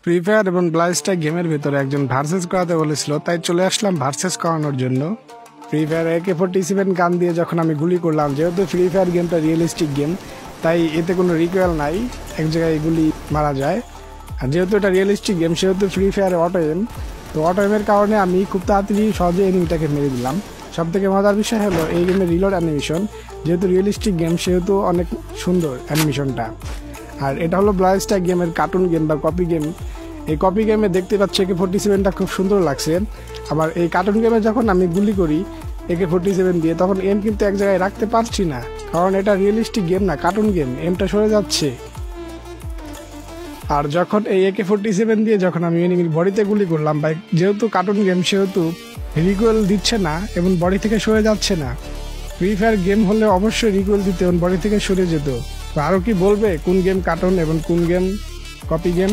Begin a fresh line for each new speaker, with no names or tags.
Free fire এবং blaster গেমের ভিতরে একজন ভার্সেস করাতে বলেছিল, তাই চলে আসলাম ভার্সেস করানোর জন্য। ফ্রি ফায়ার AK-47 গান দিয়ে যখন আমি গুলি করলাম, যেহেতু ফ্রি ফায়ার গেমটা রিয়েলিস্টিক গেম, তাই এতে কোনো রিকোয়েল নাই, এক জায়গায় গুলি মারা যায়। আর যেহেতু এটা রিয়েলিস্টিক গেম, সেহেতু ফ্রি ফায়ার অটো এম, তো অটো এমের কারণে আমি খুব তাড়াতাড়ি সহজে এনিমিটাকে মেরে দিলাম। সব থেকে মজার বিষয় হলো এই গেমের রিলোড অ্যানিমেশন, যেহেতু রিয়েলিস্টিক গেম সেহেতু অনেক সুন্দর অ্যানিমেশনটা। আর এটা হলো ব্লাস্টার গেমের কার্টুন গেম বা কপি গেম। এই কপি গেমে দেখতে পাচ্ছি AK-47টা খুব সুন্দর লাগছে। আবার এই কার্টুন গেমে যখন আমি গুলি করি AK-47 দিয়ে, তখন এম কিন্তু এক জায়গায় রাখতে পারছি না, কারণ এটা রিয়েলিস্টিক গেম না, কার্টুন গেম, এমটা সরে যাচ্ছে। আর যখন এই AK-47 দিয়ে যখন আমি এনিমির বডিতে গুলি করলাম, বা যেহেতু কার্টুন গেম সেহেতু রিকোয়েল দিচ্ছে না এবং বডি থেকে সরে যাচ্ছে না। ফ্রি ফায়ার গেম হলে অবশ্যই রিকোয়েল দিতে এবং বডি থেকে সরে যেত। আরও কি বলবে কোন গেম কার্টুন এবং কোন গেম কপি গেম?